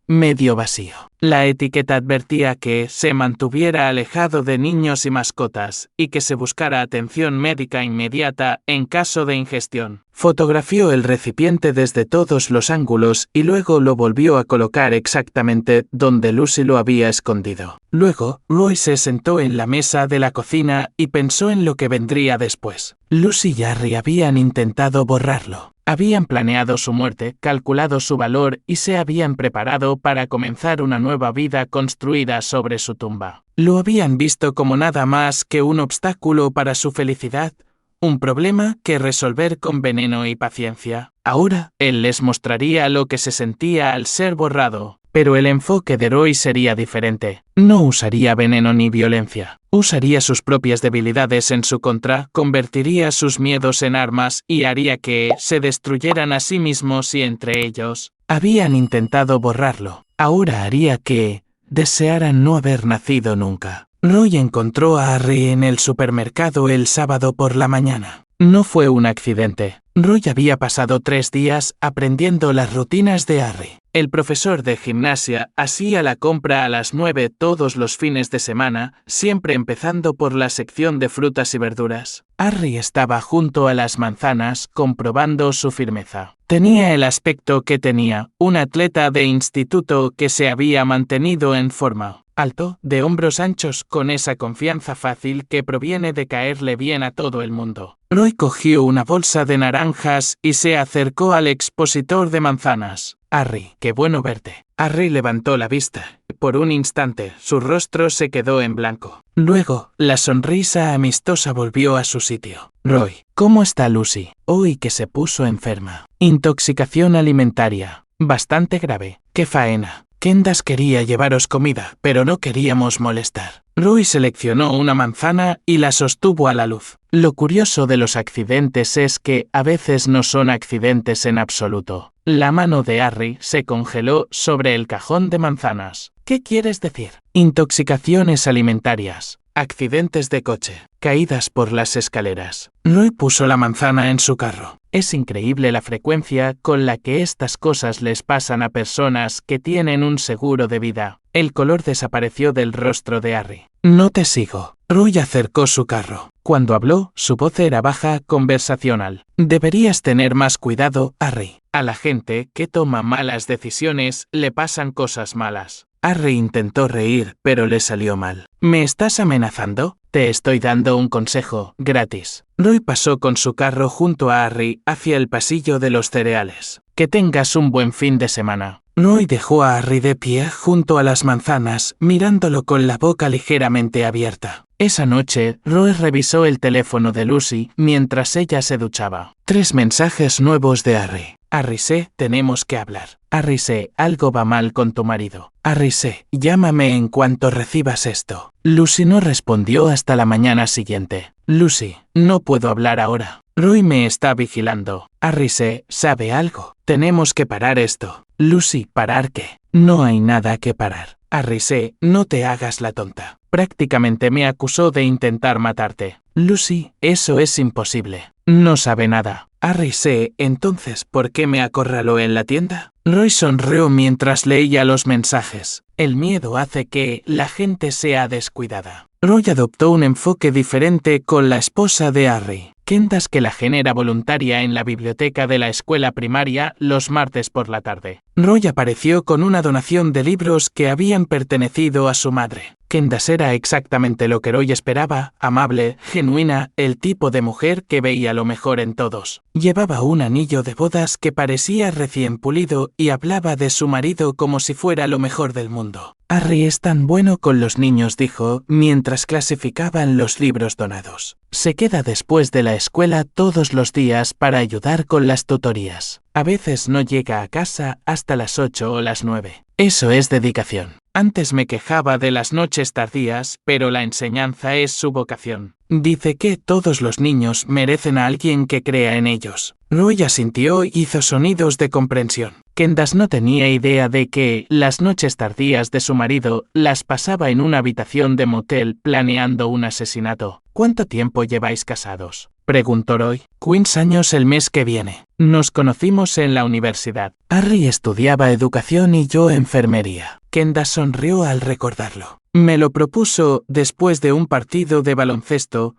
medio vacío. La etiqueta advertía que se mantuviera alejado de niños y mascotas, y que se buscara atención médica inmediata en caso de ingestión. Fotografió el recipiente desde todos los ángulos y luego lo volvió a colocar exactamente donde Lucy lo había escondido. Luego, Roy se sentó en la mesa de la cocina y pensó en lo que vendría después. Lucy y Harry habían intentado borrarlo. Habían planeado su muerte, calculado su valor y se habían preparado para comenzar una nueva vida construida sobre su tumba. Lo habían visto como nada más que un obstáculo para su felicidad, un problema que resolver con veneno y paciencia. Ahora, él les mostraría lo que se sentía al ser borrado. Pero el enfoque de Roy sería diferente. No usaría veneno ni violencia. Usaría sus propias debilidades en su contra, convertiría sus miedos en armas y haría que se destruyeran a sí mismos y entre ellos. Habían intentado borrarlo. Ahora haría que desearan no haber nacido nunca. Roy encontró a Harry en el supermercado el sábado por la mañana. No fue un accidente. Roy había pasado 3 días aprendiendo las rutinas de Harry. El profesor de gimnasia hacía la compra a las 9 todos los fines de semana, siempre empezando por la sección de frutas y verduras. Harry estaba junto a las manzanas, comprobando su firmeza. Tenía el aspecto que tenía, un atleta de instituto que se había mantenido en forma. Alto, de hombros anchos, con esa confianza fácil que proviene de caerle bien a todo el mundo. Roy cogió una bolsa de naranjas y se acercó al expositor de manzanas. Harry, qué bueno verte. Harry levantó la vista. Por un instante, su rostro se quedó en blanco. Luego, la sonrisa amistosa volvió a su sitio. Roy, ¿cómo está Lucy? Hoy que se puso enferma. Intoxicación alimentaria. Bastante grave. ¡Qué faena! Kendas quería llevaros comida, pero no queríamos molestar. Roy seleccionó una manzana y la sostuvo a la luz. Lo curioso de los accidentes es que a veces no son accidentes en absoluto. La mano de Harry se congeló sobre el cajón de manzanas. ¿Qué quieres decir? Intoxicaciones alimentarias. Accidentes de coche, caídas por las escaleras. Roy puso la manzana en su carro. Es increíble la frecuencia con la que estas cosas les pasan a personas que tienen un seguro de vida. El color desapareció del rostro de Harry. No te sigo. Roy acercó su carro. Cuando habló, su voz era baja, conversacional. Deberías tener más cuidado, Harry. A la gente que toma malas decisiones le pasan cosas malas. Harry intentó reír, pero le salió mal. ¿Me estás amenazando? Te estoy dando un consejo, gratis. Roy pasó con su carro junto a Harry hacia el pasillo de los cereales. Que tengas un buen fin de semana. Roy dejó a Harry de pie junto a las manzanas, mirándolo con la boca ligeramente abierta. Esa noche, Roy revisó el teléfono de Lucy mientras ella se duchaba. 3 mensajes nuevos de Harry. Harry C, tenemos que hablar. Harry C, algo va mal con tu marido. Harry C, llámame en cuanto recibas esto. Lucy no respondió hasta la mañana siguiente. Lucy, no puedo hablar ahora. Roy me está vigilando. Harry C, ¿sabe algo? Tenemos que parar esto. Lucy, ¿parar qué? No hay nada que parar. Harry C, no te hagas la tonta. Prácticamente me acusó de intentar matarte. Lucy, eso es imposible. No sabe nada. Harry C, entonces, ¿por qué me acorraló en la tienda? Roy sonrió mientras leía los mensajes. El miedo hace que la gente sea descuidada. Roy adoptó un enfoque diferente con la esposa de Harry. Kendas que la genera voluntaria en la biblioteca de la escuela primaria los martes por la tarde. Roy apareció con una donación de libros que habían pertenecido a su madre. Kendas era exactamente lo que Roy esperaba, amable, genuina, el tipo de mujer que veía lo mejor en todos. Llevaba un anillo de bodas que parecía recién pulido y hablaba de su marido como si fuera lo mejor del mundo. Harry es tan bueno con los niños, dijo, mientras clasificaban los libros donados. Se queda después de la escuela todos los días para ayudar con las tutorías. A veces no llega a casa hasta las 8 o las 9. Eso es dedicación. Antes me quejaba de las noches tardías, pero la enseñanza es su vocación. Dice que todos los niños merecen a alguien que crea en ellos. Roy asintió y hizo sonidos de comprensión. Kendas no tenía idea de que las noches tardías de su marido las pasaba en una habitación de motel planeando un asesinato. ¿Cuánto tiempo lleváis casados? preguntó Roy. 15 años el mes que viene. Nos conocimos en la universidad. Harry estudiaba educación y yo enfermería. Kendall sonrió al recordarlo. Me lo propuso después de un partido de baloncesto,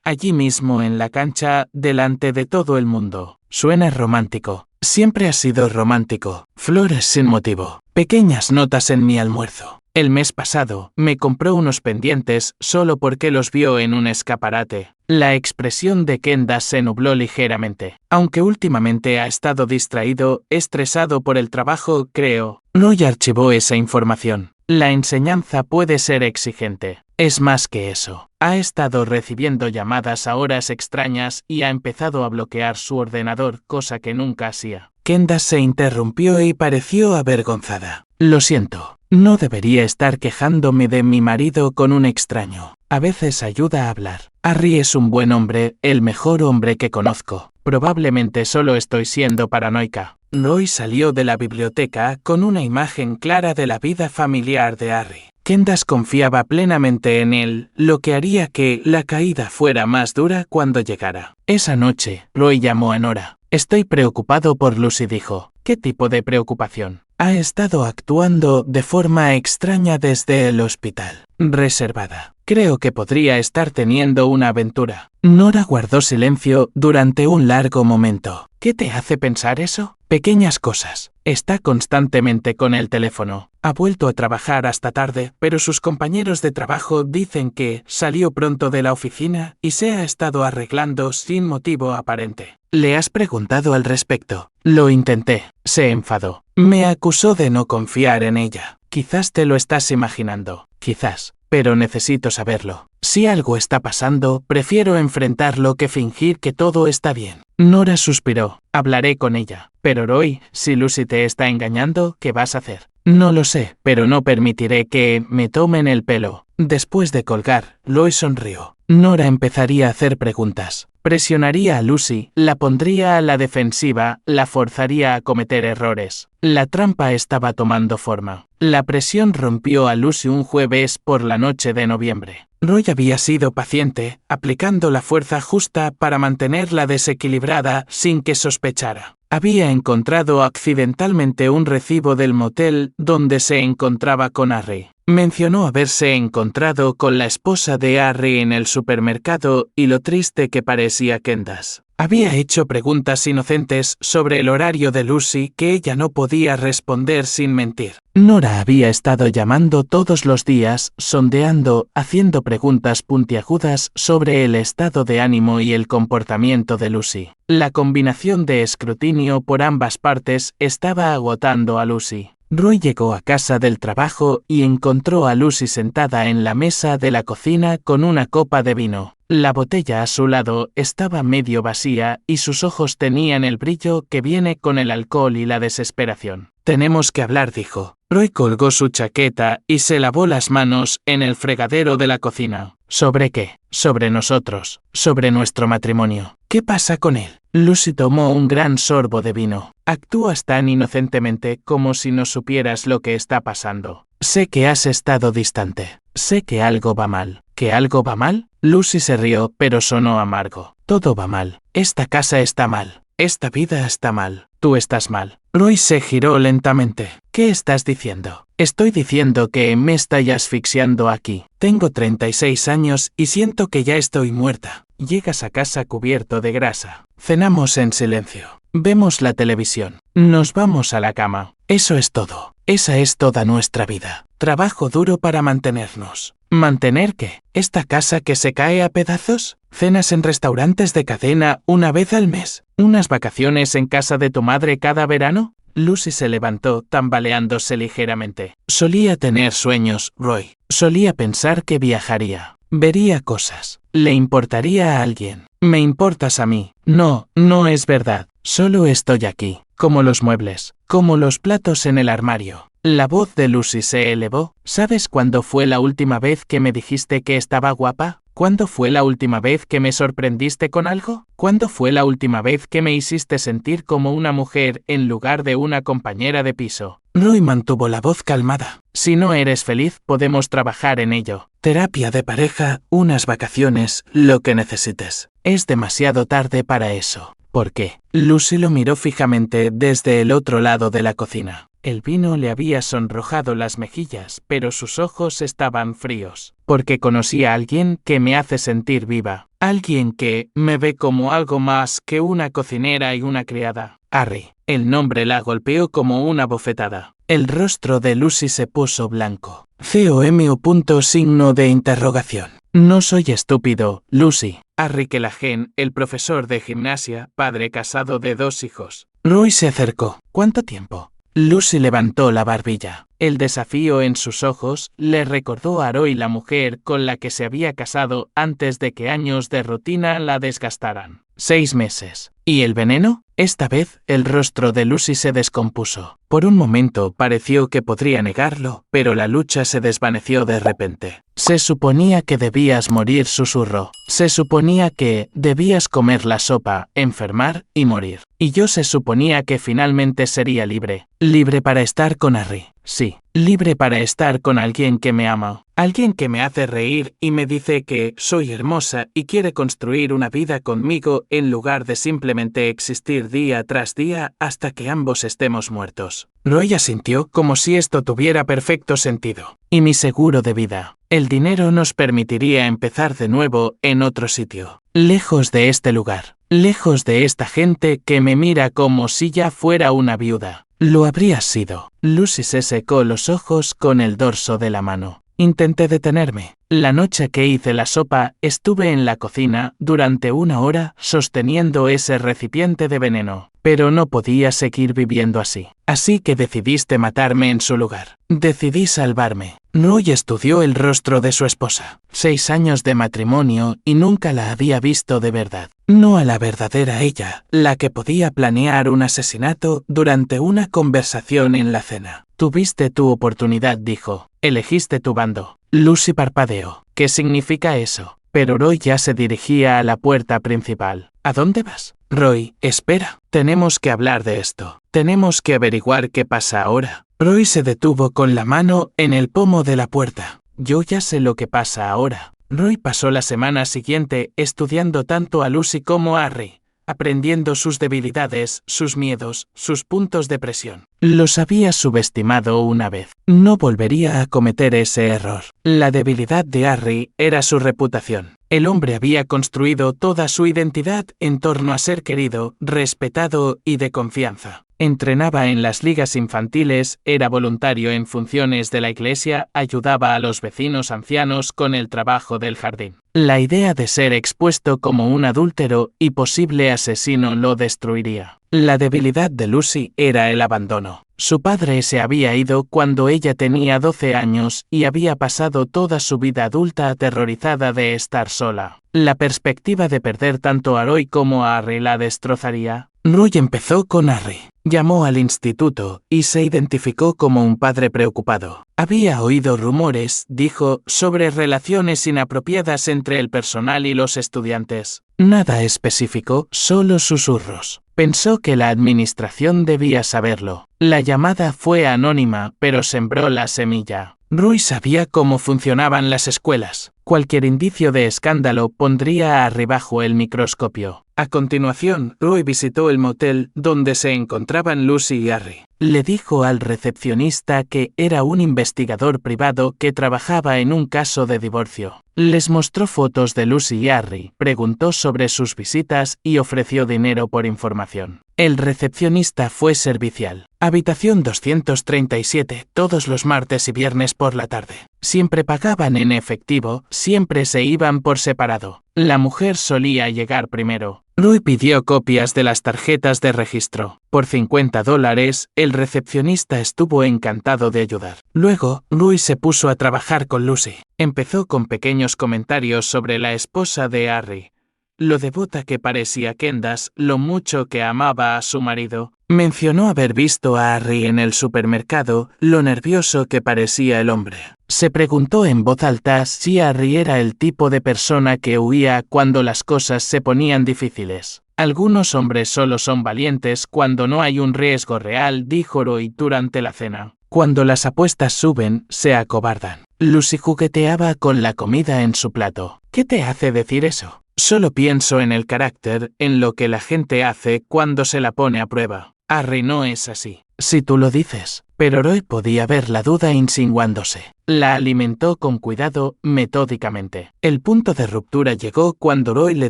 allí mismo en la cancha, delante de todo el mundo. Suena romántico. Siempre ha sido romántico. Flores sin motivo. Pequeñas notas en mi almuerzo. El mes pasado, me compró unos pendientes solo porque los vio en un escaparate. La expresión de Kendall se nubló ligeramente. Aunque últimamente ha estado distraído, estresado por el trabajo, creo. Roy archivó esa información. La enseñanza puede ser exigente. Es más que eso. Ha estado recibiendo llamadas a horas extrañas y ha empezado a bloquear su ordenador, cosa que nunca hacía. Kendall se interrumpió y pareció avergonzada. Lo siento. No debería estar quejándome de mi marido con un extraño. A veces ayuda a hablar. Harry es un buen hombre, el mejor hombre que conozco. Probablemente solo estoy siendo paranoica. Roy salió de la biblioteca con una imagen clara de la vida familiar de Harry. Kendall confiaba plenamente en él, lo que haría que la caída fuera más dura cuando llegara. Esa noche, Roy llamó a Nora. Estoy preocupado por Lucy, dijo. ¿Qué tipo de preocupación? Ha estado actuando de forma extraña desde el hospital. Reservada. Creo que podría estar teniendo una aventura. Nora guardó silencio durante un largo momento. ¿Qué te hace pensar eso? Pequeñas cosas. Está constantemente con el teléfono. Ha vuelto a trabajar hasta tarde, pero sus compañeros de trabajo dicen que salió pronto de la oficina y se ha estado arreglando sin motivo aparente. ¿Le has preguntado al respecto? Lo intenté. Se enfadó. Me acusó de no confiar en ella. Quizás te lo estás imaginando. Quizás. Pero necesito saberlo. Si algo está pasando, prefiero enfrentarlo que fingir que todo está bien. Nora suspiró. Hablaré con ella. Pero Roy, si Lucy te está engañando, ¿qué vas a hacer? No lo sé, pero no permitiré que me tomen el pelo. Después de colgar, Roy sonrió. Nora empezaría a hacer preguntas. Presionaría a Lucy, la pondría a la defensiva, la forzaría a cometer errores. La trampa estaba tomando forma. La presión rompió a Lucy un jueves por la noche de noviembre. Roy había sido paciente, aplicando la fuerza justa para mantenerla desequilibrada sin que sospechara. Había encontrado accidentalmente un recibo del motel donde se encontraba con Harry. Mencionó haberse encontrado con la esposa de Harry en el supermercado y lo triste que parecía Kendall. Había hecho preguntas inocentes sobre el horario de Lucy que ella no podía responder sin mentir. Nora había estado llamando todos los días, sondeando, haciendo preguntas puntiagudas sobre el estado de ánimo y el comportamiento de Lucy. La combinación de escrutinio por ambas partes estaba agotando a Lucy. Roy llegó a casa del trabajo y encontró a Lucy sentada en la mesa de la cocina con una copa de vino. La botella a su lado estaba medio vacía y sus ojos tenían el brillo que viene con el alcohol y la desesperación. Tenemos que hablar, dijo. Roy colgó su chaqueta y se lavó las manos en el fregadero de la cocina. ¿Sobre qué? Sobre nosotros, sobre nuestro matrimonio. ¿Qué pasa con él? Lucy tomó un gran sorbo de vino. Actúas tan inocentemente como si no supieras lo que está pasando. Sé que has estado distante. Sé que algo va mal. ¿Que algo va mal? Lucy se rió, pero sonó amargo. Todo va mal. Esta casa está mal. Esta vida está mal. Tú estás mal. Roy se giró lentamente. ¿Qué estás diciendo? Estoy diciendo que me estoy asfixiando aquí. Tengo 36 años y siento que ya estoy muerta. Llegas a casa cubierto de grasa. Cenamos en silencio. Vemos la televisión. Nos vamos a la cama. Eso es todo. Esa es toda nuestra vida. Trabajo duro para mantenernos. ¿Mantener qué? ¿Esta casa que se cae a pedazos? ¿Cenas en restaurantes de cadena una vez al mes? ¿Unas vacaciones en casa de tu madre cada verano? Lucy se levantó, tambaleándose ligeramente. Solía tener sueños, Roy. Solía pensar que viajaría. Vería cosas. Le importaría a alguien. Me importas a mí. No, no es verdad. Solo estoy aquí. Como los muebles. Como los platos en el armario. La voz de Lucy se elevó. ¿Sabes cuándo fue la última vez que me dijiste que estaba guapa? ¿Cuándo fue la última vez que me sorprendiste con algo? ¿Cuándo fue la última vez que me hiciste sentir como una mujer en lugar de una compañera de piso? Roy mantuvo la voz calmada. Si no eres feliz, podemos trabajar en ello. Terapia de pareja, unas vacaciones, lo que necesites. Es demasiado tarde para eso. ¿Por qué? Lucy lo miró fijamente desde el otro lado de la cocina. El vino le había sonrojado las mejillas, pero sus ojos estaban fríos. Porque conocí a alguien que me hace sentir viva. Alguien que me ve como algo más que una cocinera y una criada. Harry. El nombre la golpeó como una bofetada. El rostro de Lucy se puso blanco. Signo de interrogación. No soy estúpido, Lucy. Harry Callahan, el profesor de gimnasia, padre casado de 2 hijos. Roy se acercó. ¿Cuánto tiempo? Lucy levantó la barbilla. El desafío en sus ojos le recordó a Roy la mujer con la que se había casado antes de que años de rutina la desgastaran. 6 meses. ¿Y el veneno? Esta vez, el rostro de Lucy se descompuso. Por un momento pareció que podría negarlo, pero la lucha se desvaneció de repente. Se suponía que debías morir, susurró. Se suponía que debías comer la sopa, enfermar y morir. Y yo se suponía que finalmente sería libre. Libre para estar con Harry. Sí, libre para estar con alguien que me ama. Alguien que me hace reír y me dice que soy hermosa y quiere construir una vida conmigo en lugar de simplemente existir día tras día hasta que ambos estemos muertos. Roy asintió como si esto tuviera perfecto sentido. Y mi seguro de vida. El dinero nos permitiría empezar de nuevo en otro sitio. Lejos de este lugar. Lejos de esta gente que me mira como si ya fuera una viuda. Lo habrías sido. Lucy se secó los ojos con el dorso de la mano. Intenté detenerme. La noche que hice la sopa, estuve en la cocina durante 1 hora sosteniendo ese recipiente de veneno. Pero no podía seguir viviendo así. Así que decidiste matarme en su lugar. Decidí salvarme. Roy estudió el rostro de su esposa. 6 años de matrimonio y nunca la había visto de verdad. No a la verdadera ella, la que podía planear un asesinato durante una conversación en la cena. Tuviste tu oportunidad, dijo. Elegiste tu bando. Lucy parpadeó. ¿Qué significa eso? Pero Roy ya se dirigía a la puerta principal. ¿A dónde vas? Roy, espera. Tenemos que hablar de esto. Tenemos que averiguar qué pasa ahora. Roy se detuvo con la mano en el pomo de la puerta. Yo ya sé lo que pasa ahora. Roy pasó la semana siguiente estudiando tanto a Lucy como a Harry, aprendiendo sus debilidades, sus miedos, sus puntos de presión. Los había subestimado una vez. No volvería a cometer ese error. La debilidad de Harry era su reputación. El hombre había construido toda su identidad en torno a ser querido, respetado y de confianza. Entrenaba en las ligas infantiles, era voluntario en funciones de la iglesia, ayudaba a los vecinos ancianos con el trabajo del jardín. La idea de ser expuesto como un adúltero y posible asesino lo destruiría. La debilidad de Lucy era el abandono. Su padre se había ido cuando ella tenía 12 años y había pasado toda su vida adulta aterrorizada de estar sola. La perspectiva de perder tanto a Roy como a Harry la destrozaría. Roy empezó con Harry. Llamó al instituto y se identificó como un padre preocupado. Había oído rumores, dijo, sobre relaciones inapropiadas entre el personal y los estudiantes. Nada específico, solo susurros. Pensó que la administración debía saberlo. La llamada fue anónima, pero sembró la semilla. Roy sabía cómo funcionaban las escuelas. Cualquier indicio de escándalo pondría a Harry bajo el microscopio. A continuación, Roy visitó el motel donde se encontraban Lucy y Harry. Le dijo al recepcionista que era un investigador privado que trabajaba en un caso de divorcio. Les mostró fotos de Lucy y Harry, preguntó sobre sus visitas y ofreció dinero por información. El recepcionista fue servicial. Habitación 237, todos los martes y viernes por la tarde. Siempre pagaban en efectivo, siempre se iban por separado. La mujer solía llegar primero. Roy pidió copias de las tarjetas de registro. Por $50, el recepcionista estuvo encantado de ayudar. Luego, Roy se puso a trabajar con Lucy. Empezó con pequeños comentarios sobre la esposa de Harry. lo devota que parecía Candace, lo mucho que amaba a su marido. Mencionó haber visto a Harry en el supermercado, lo nervioso que parecía el hombre. Se preguntó en voz alta si Harry era el tipo de persona que huía cuando las cosas se ponían difíciles. Algunos hombres solo son valientes cuando no hay un riesgo real, dijo Roy durante la cena. Cuando las apuestas suben, se acobardan. Lucy jugueteaba con la comida en su plato. ¿Qué te hace decir eso? Solo pienso en el carácter, en lo que la gente hace cuando se la pone a prueba. Harry no es así. Si tú lo dices. Pero Roy podía ver la duda insinuándose. La alimentó con cuidado, metódicamente. El punto de ruptura llegó cuando Roy le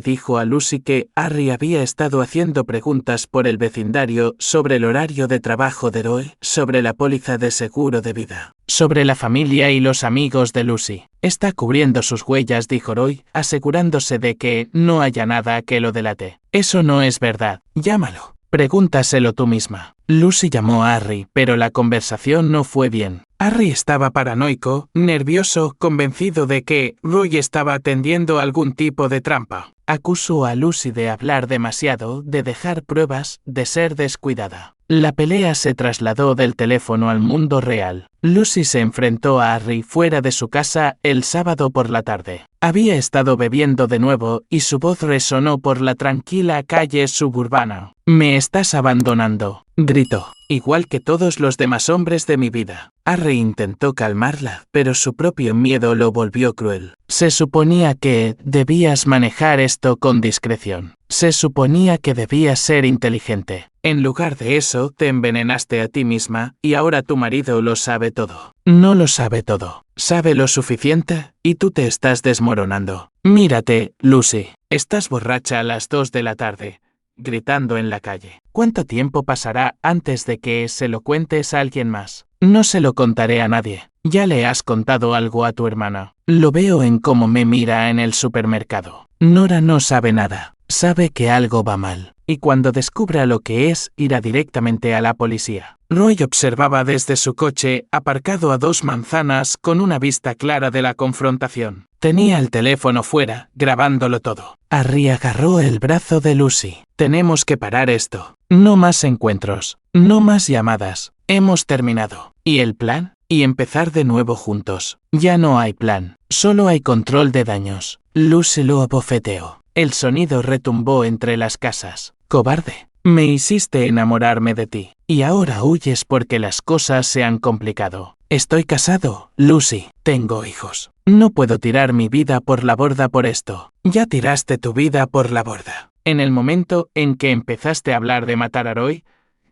dijo a Lucy que Harry había estado haciendo preguntas por el vecindario sobre el horario de trabajo de Roy, sobre la póliza de seguro de vida, sobre la familia y los amigos de Lucy. Está cubriendo sus huellas, dijo Roy, asegurándose de que no haya nada que lo delate. Eso no es verdad. Llámalo. Pregúntaselo tú misma. Lucy llamó a Harry, pero la conversación no fue bien. Harry estaba paranoico, nervioso, convencido de que Roy estaba tendiendo algún tipo de trampa. Acusó a Lucy de hablar demasiado, de dejar pruebas, de ser descuidada. La pelea se trasladó del teléfono al mundo real. Lucy se enfrentó a Harry fuera de su casa el sábado por la tarde. Había estado bebiendo de nuevo y su voz resonó por la tranquila calle suburbana. «Me estás abandonando», gritó, igual que todos los demás hombres de mi vida. Harry intentó calmarla, pero su propio miedo lo volvió cruel. Se suponía que debías manejar esto con discreción. Se suponía que debías ser inteligente. En lugar de eso, te envenenaste a ti misma, y ahora tu marido lo sabe todo. No lo sabe todo. Sabe lo suficiente, y tú te estás desmoronando. Mírate, Lucy. Estás borracha a las 2 de la tarde, gritando en la calle. ¿Cuánto tiempo pasará antes de que se lo cuentes a alguien más? No se lo contaré a nadie. Ya le has contado algo a tu hermana. Lo veo en cómo me mira en el supermercado. Nora no sabe nada. Sabe que algo va mal. Y cuando descubra lo que es, irá directamente a la policía. Roy observaba desde su coche, aparcado a 2 manzanas, con una vista clara de la confrontación. Tenía el teléfono fuera, grabándolo todo. Harry agarró el brazo de Lucy. Tenemos que parar esto. No más encuentros. No más llamadas. Hemos terminado. ¿Y el plan? Y empezar de nuevo juntos. Ya no hay plan. Solo hay control de daños. Lucy lo abofeteó. El sonido retumbó entre las casas. Cobarde. Me hiciste enamorarme de ti. Y ahora huyes porque las cosas se han complicado. Estoy casado, Lucy. Tengo hijos. No puedo tirar mi vida por la borda por esto. Ya tiraste tu vida por la borda. En el momento en que empezaste a hablar de matar a Roy,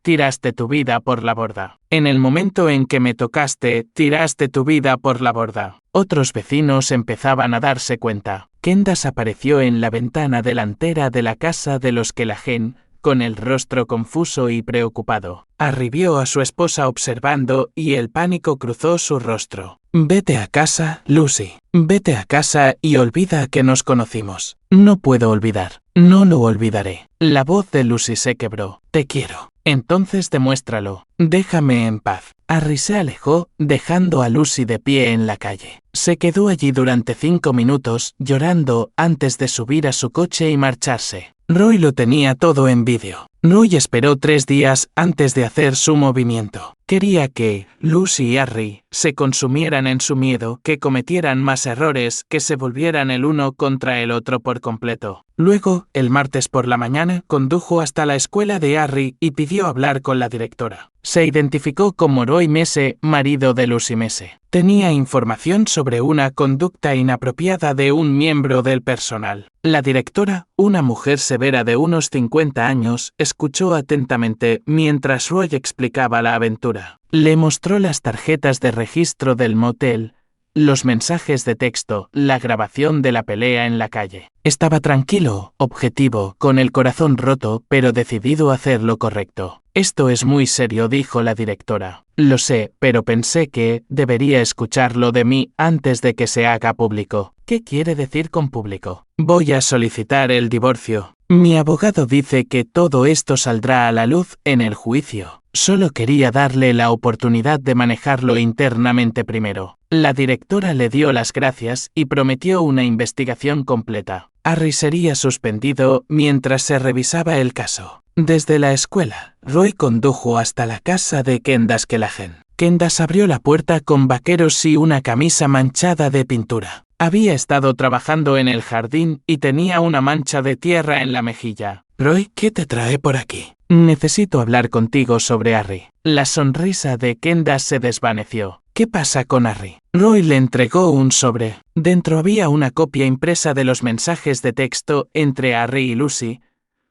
tiraste tu vida por la borda. En el momento en que me tocaste, tiraste tu vida por la borda. Otros vecinos empezaban a darse cuenta. Candace apareció en la ventana delantera de la casa de los Kellaghan, con el rostro confuso y preocupado. Harry vio a su esposa observando y el pánico cruzó su rostro. Vete a casa, Lucy. Vete a casa y olvida que nos conocimos. No puedo olvidar. No lo olvidaré. La voz de Lucy se quebró. Te quiero. Entonces demuéstralo. Déjame en paz. Harry se alejó, dejando a Lucy de pie en la calle. Se quedó allí durante 5 minutos, llorando, antes de subir a su coche y marcharse. Roy lo tenía todo en vídeo. Roy esperó 3 días antes de hacer su movimiento. Quería que Lucy y Harry se consumieran en su miedo, que cometieran más errores, que se volvieran el uno contra el otro por completo. Luego, el martes por la mañana, condujo hasta la escuela de Harry y pidió hablar con la directora. Se identificó como Roy Mese, marido de Lucy Mese. Tenía información sobre una conducta inapropiada de un miembro del personal. La directora, una mujer severa de unos 50 años, escuchó atentamente mientras Roy explicaba la aventura. Le mostró las tarjetas de registro del motel, los mensajes de texto, la grabación de la pelea en la calle. Estaba tranquilo, objetivo, con el corazón roto, pero decidido a hacer lo correcto. Esto es muy serio, dijo la directora. Lo sé, pero pensé que debería escucharlo de mí antes de que se haga público. ¿Qué quiere decir con público? Voy a solicitar el divorcio. Mi abogado dice que todo esto saldrá a la luz en el juicio. Solo quería darle la oportunidad de manejarlo internamente primero. La directora le dio las gracias y prometió una investigación completa. Harry sería suspendido mientras se revisaba el caso. Desde la escuela, Roy condujo hasta la casa de Kendas Kelagen. Kendas abrió la puerta con vaqueros y una camisa manchada de pintura. Había estado trabajando en el jardín y tenía una mancha de tierra en la mejilla. Roy, ¿qué te trae por aquí? Necesito hablar contigo sobre Harry. La sonrisa de Kendas se desvaneció. ¿Qué pasa con Harry? Roy le entregó un sobre. Dentro había una copia impresa de los mensajes de texto entre Harry y Lucy,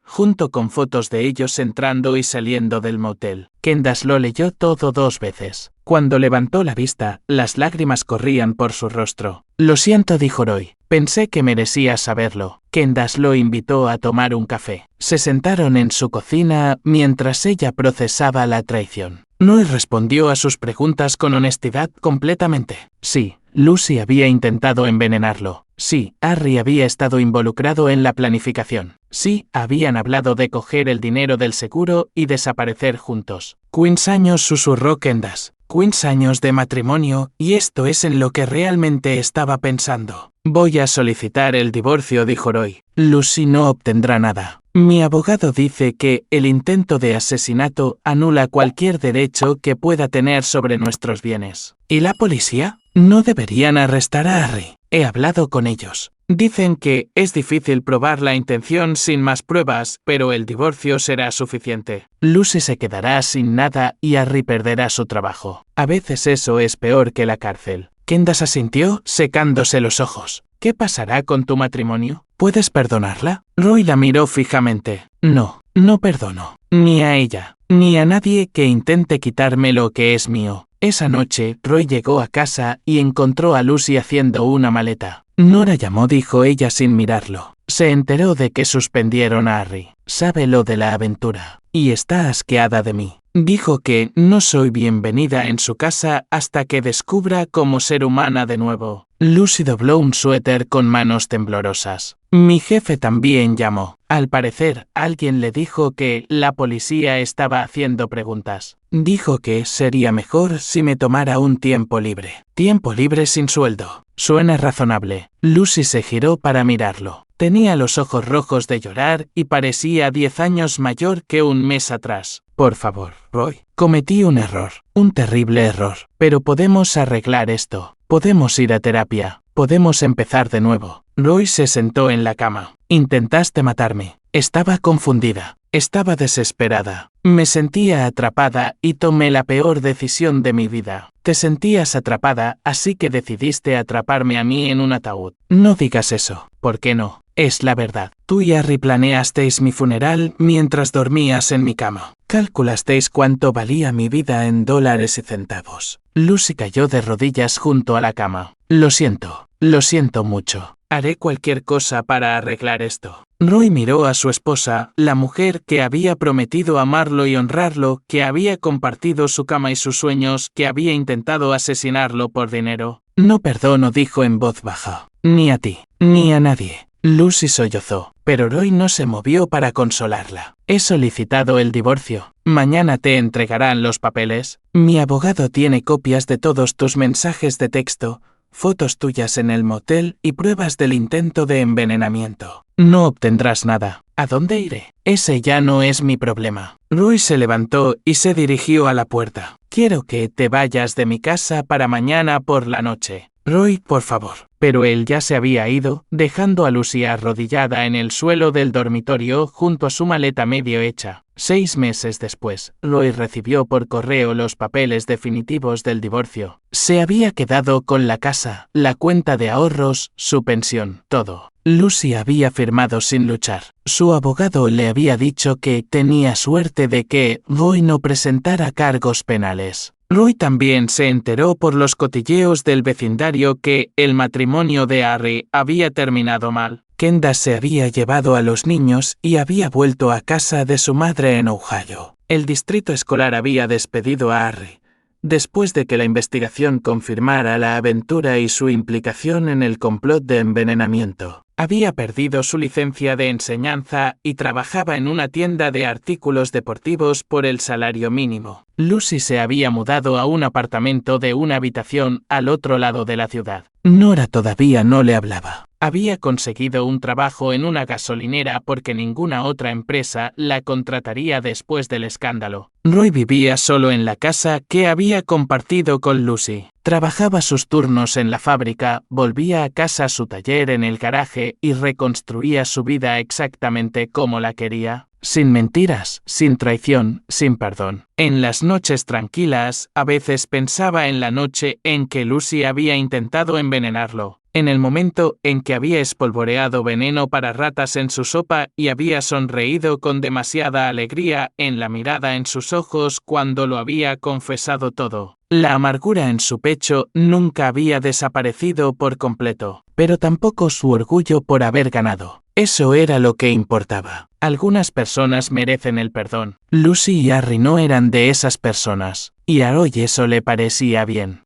junto con fotos de ellos entrando y saliendo del motel. Kendas lo leyó todo 2 veces. Cuando levantó la vista, las lágrimas corrían por su rostro. Lo siento, dijo Roy. Pensé que merecía saberlo. Kendas lo invitó a tomar un café. Se sentaron en su cocina mientras ella procesaba la traición. Roy respondió a sus preguntas con honestidad completamente. Sí, Lucy había intentado envenenarlo. Sí, Harry había estado involucrado en la planificación. Sí, habían hablado de coger el dinero del seguro y desaparecer juntos. 15 años, susurró Kendas. 15 años de matrimonio, y esto es en lo que realmente estaba pensando. Voy a solicitar el divorcio, dijo Roy. Lucy no obtendrá nada. Mi abogado dice que el intento de asesinato anula cualquier derecho que pueda tener sobre nuestros bienes. ¿Y la policía? No deberían arrestar a Harry. He hablado con ellos. Dicen que es difícil probar la intención sin más pruebas, pero el divorcio será suficiente. Lucy se quedará sin nada y Harry perderá su trabajo. A veces eso es peor que la cárcel. Kendas asintió, secándose los ojos. ¿Qué pasará con tu matrimonio? ¿Puedes perdonarla? Roy la miró fijamente. No, no perdono. Ni a ella, ni a nadie que intente quitarme lo que es mío. Esa noche, Roy llegó a casa y encontró a Lucy haciendo una maleta. Nora llamó, dijo ella sin mirarlo. Se enteró de que suspendieron a Harry. Sabe lo de la aventura. Y está asqueada de mí. Dijo que no soy bienvenida en su casa hasta que descubra cómo ser humana de nuevo. Lucy dobló un suéter con manos temblorosas. Mi jefe también llamó. Al parecer, alguien le dijo que la policía estaba haciendo preguntas. Dijo que sería mejor si me tomara un tiempo libre. Tiempo libre sin sueldo. Suena razonable. Lucy se giró para mirarlo. Tenía los ojos rojos de llorar y parecía 10 años mayor que un mes atrás. Por favor, Roy. Cometí un error. Un terrible error. Pero podemos arreglar esto. Podemos ir a terapia. Podemos empezar de nuevo. Roy se sentó en la cama. Intentaste matarme. Estaba confundida. Estaba desesperada. Me sentía atrapada y tomé la peor decisión de mi vida. Te sentías atrapada, así que decidiste atraparme a mí en un ataúd. No digas eso. ¿Por qué no? Es la verdad. Tú y Harry planeasteis mi funeral mientras dormías en mi cama. Calculasteis cuánto valía mi vida en dólares y centavos. Lucy cayó de rodillas junto a la cama. Lo siento mucho. Haré cualquier cosa para arreglar esto. Roy miró a su esposa, la mujer que había prometido amarlo y honrarlo, que había compartido su cama y sus sueños, que había intentado asesinarlo por dinero. No perdono, dijo en voz baja. Ni a ti, ni a nadie. Lucy sollozó, pero Roy no se movió para consolarla. He solicitado el divorcio. Mañana te entregarán los papeles. Mi abogado tiene copias de todos tus mensajes de texto, fotos tuyas en el motel y pruebas del intento de envenenamiento. No obtendrás nada. ¿A dónde iré? Ese ya no es mi problema. Roy se levantó y se dirigió a la puerta. Quiero que te vayas de mi casa para mañana por la noche. Roy, por favor. Pero él ya se había ido, dejando a Lucy arrodillada en el suelo del dormitorio junto a su maleta medio hecha. 6 meses después, Roy recibió por correo los papeles definitivos del divorcio. Se había quedado con la casa, la cuenta de ahorros, su pensión, todo. Lucy había firmado sin luchar. Su abogado le había dicho que tenía suerte de que Roy no presentara cargos penales. Roy también se enteró por los cotilleos del vecindario que el matrimonio de Harry había terminado mal. Kendas se había llevado a los niños y había vuelto a casa de su madre en Ohio. El distrito escolar había despedido a Harry, después de que la investigación confirmara la aventura y su implicación en el complot de envenenamiento. Había perdido su licencia de enseñanza y trabajaba en una tienda de artículos deportivos por el salario mínimo. Lucy se había mudado a un apartamento de una habitación al otro lado de la ciudad. Nora todavía no le hablaba. Había conseguido un trabajo en una gasolinera porque ninguna otra empresa la contrataría después del escándalo. Roy vivía solo en la casa que había compartido con Lucy. Trabajaba sus turnos en la fábrica, volvía a casa a su taller en el garaje y reconstruía su vida exactamente como la quería. Sin mentiras, sin traición, sin perdón. En las noches tranquilas, a veces pensaba en la noche en que Lucy había intentado envenenarlo. En el momento en que había espolvoreado veneno para ratas en su sopa y había sonreído con demasiada alegría en la mirada en sus ojos cuando lo había confesado todo. La amargura en su pecho nunca había desaparecido por completo, pero tampoco su orgullo por haber ganado. Eso era lo que importaba. Algunas personas merecen el perdón. Lucy y Harry no eran de esas personas, y a Roy eso le parecía bien.